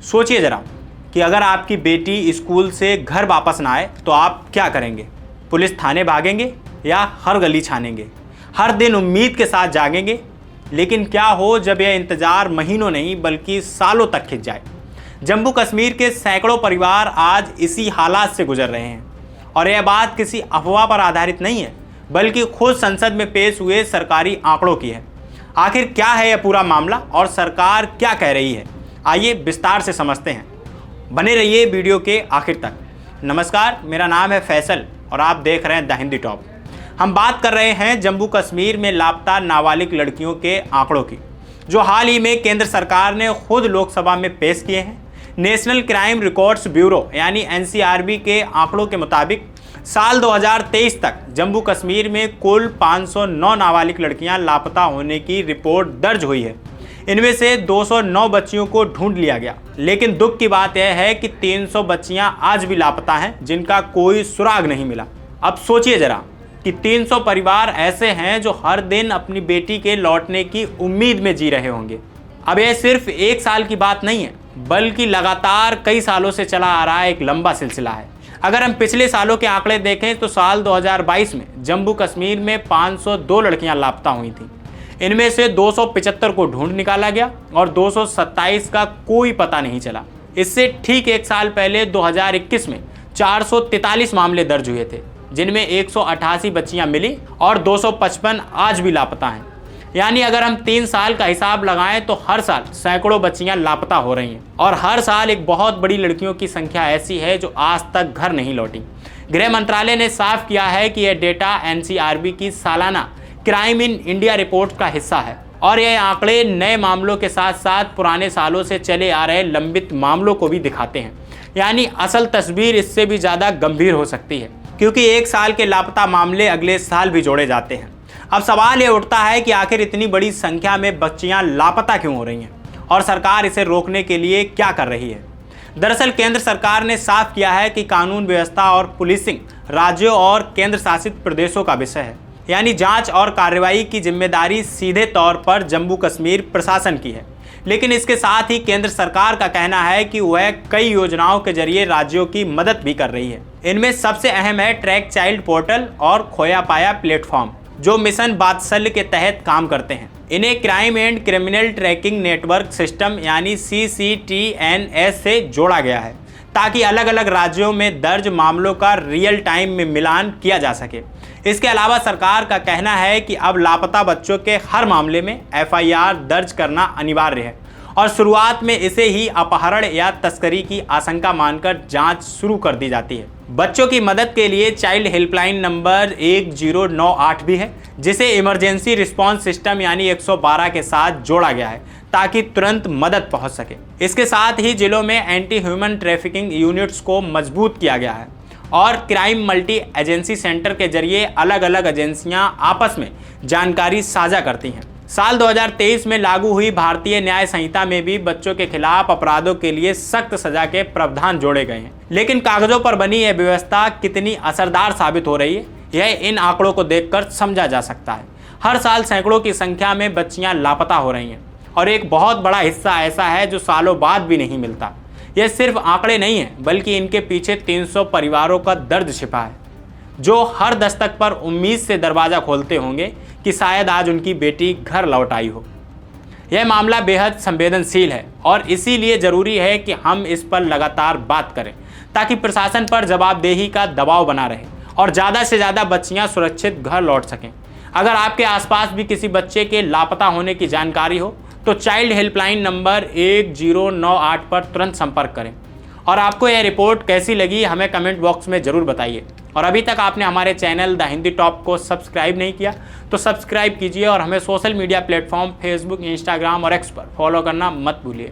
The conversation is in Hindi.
सोचिए ज़रा कि अगर आपकी बेटी स्कूल से घर वापस ना आए तो आप क्या करेंगे? पुलिस थाने भागेंगे या हर गली छानेंगे? हर दिन उम्मीद के साथ जागेंगे। लेकिन क्या हो जब यह इंतज़ार महीनों नहीं बल्कि सालों तक खिंच जाए? जम्मू कश्मीर के सैकड़ों परिवार आज इसी हालात से गुजर रहे हैं और यह बात किसी अफवाह पर आधारित नहीं है बल्कि खुद संसद में पेश हुए सरकारी आंकड़ों की है। आखिर क्या है यह पूरा मामला और सरकार क्या कह रही है? आइए विस्तार से समझते हैं। बने रहिए वीडियो के आखिर तक। नमस्कार, मेरा नाम है फैसल और आप देख रहे हैं द हिंदी टॉप। हम बात कर रहे हैं जम्मू कश्मीर में लापता नाबालिग लड़कियों के आंकड़ों की, जो हाल ही में केंद्र सरकार ने खुद लोकसभा में पेश किए हैं। नेशनल क्राइम रिकॉर्ड्स ब्यूरो यानी एनसीआरबी के आंकड़ों के मुताबिक साल 2023 तक जम्मू कश्मीर में कुल 509 नाबालिग लड़कियां लापता होने की रिपोर्ट दर्ज हुई है। इनमें से 209 बच्चियों को ढूंढ लिया गया, लेकिन दुख की बात यह है कि 300 बच्चियां आज भी लापता हैं जिनका कोई सुराग नहीं मिला। अब सोचिए जरा कि 300 परिवार ऐसे हैं जो हर दिन अपनी बेटी के लौटने की उम्मीद में जी रहे होंगे। अब यह सिर्फ एक साल की बात नहीं है बल्कि लगातार कई सालों से चला आ रहा एक लंबा सिलसिला है। अगर हम पिछले सालों के आंकड़े देखें तो साल 2022 में जम्मू कश्मीर में 502 लड़कियां लापता हुई थीं। इनमें से 275 को ढूंढ निकाला गया और 227 का कोई पता नहीं चला। इससे ठीक एक साल पहले 2021 में 443 मामले दर्ज हुए थे, जिनमें 188 बच्चियां मिली और 255 आज भी लापता हैं। यानी अगर हम 3 साल का हिसाब लगाएं तो हर साल सैकड़ों बच्चियां लापता हो रही हैं और हर साल एक बहुत बड़ी लड़कियों की संख्या ऐसी है जो आज तक घर नहीं लौटी। गृह मंत्रालय ने साफ किया है कि यह डेटा एनसीआरबी की सालाना क्राइम इन इंडिया रिपोर्ट का हिस्सा है और यह आंकड़े नए मामलों के साथ साथ पुराने सालों से चले आ रहे लंबित मामलों को भी दिखाते हैं। यानी असल तस्वीर इससे भी ज़्यादा गंभीर हो सकती है, क्योंकि एक साल के लापता मामले अगले साल भी जोड़े जाते हैं। अब सवाल ये उठता है कि आखिर इतनी बड़ी संख्या में बच्चियां लापता क्यों हो रही हैं और सरकार इसे रोकने के लिए क्या कर रही है? दरअसल केंद्र सरकार ने साफ किया है कि कानून व्यवस्था और पुलिसिंग राज्यों और केंद्र शासित प्रदेशों का विषय है। यानी जांच और कार्रवाई की जिम्मेदारी सीधे तौर पर जम्मू कश्मीर प्रशासन की है। लेकिन इसके साथ ही केंद्र सरकार का कहना है कि वह कई योजनाओं के जरिए राज्यों की मदद भी कर रही है। इनमें सबसे अहम है ट्रैक चाइल्ड पोर्टल और खोया पाया प्लेटफॉर्म, जो मिशन वात्सल्य के तहत काम करते हैं। इन्हें crime and criminal tracking network system यानी CCTNS से जोड़ा गया है ताकि अलग अलग राज्यों में दर्ज मामलों का रियल टाइम में मिलान किया जा सके। इसके अलावा सरकार का कहना है कि अब लापता बच्चों के हर मामले में FIR दर्ज करना अनिवार्य है और शुरुआत में इसे ही अपहरण या तस्करी की आशंका मानकर जांच शुरू कर दी जाती है। बच्चों की मदद के लिए चाइल्ड हेल्पलाइन नंबर 1098 भी है, जिसे इमरजेंसी रिस्पांस सिस्टम यानी 112 के साथ जोड़ा गया है ताकि तुरंत मदद पहुंच सके। इसके साथ ही जिलों में एंटी ह्यूमन ट्रैफिकिंग यूनिट्स को मजबूत किया गया है और क्राइम मल्टी एजेंसी सेंटर के जरिए अलग अलग एजेंसियां आपस में जानकारी साझा करती हैं। साल 2023 में लागू हुई भारतीय न्याय संहिता में भी बच्चों के खिलाफ अपराधों के लिए सख्त सजा के प्रावधान जोड़े गए हैं। लेकिन कागजों पर बनी यह व्यवस्था कितनी असरदार साबित हो रही है, यह इन आंकड़ों को देखकर समझा जा सकता है। हर साल सैकड़ों की संख्या में बच्चियां लापता हो रही हैं और एक बहुत बड़ा हिस्सा ऐसा है जो सालों बाद भी नहीं मिलता। यह सिर्फ आंकड़े नहीं है बल्कि इनके पीछे 300 परिवारों का दर्द छिपा है, जो हर दस्तक पर उम्मीद से दरवाज़ा खोलते होंगे कि शायद आज उनकी बेटी घर लौट आई हो। यह मामला बेहद संवेदनशील है और इसीलिए ज़रूरी है कि हम इस पर लगातार बात करें ताकि प्रशासन पर जवाबदेही का दबाव बना रहे और ज़्यादा से ज़्यादा बच्चियां सुरक्षित घर लौट सकें। अगर आपके आसपास भी किसी बच्चे के लापता होने की जानकारी हो तो चाइल्ड हेल्पलाइन नंबर 1098 पर तुरंत संपर्क करें। और आपको यह रिपोर्ट कैसी लगी हमें कमेंट बॉक्स में ज़रूर बताइए। और अभी तक आपने हमारे चैनल द हिंदी टॉप को सब्सक्राइब नहीं किया तो सब्सक्राइब कीजिए और हमें social media platform Facebook, Instagram और X पर फॉलो करना मत भूलिए।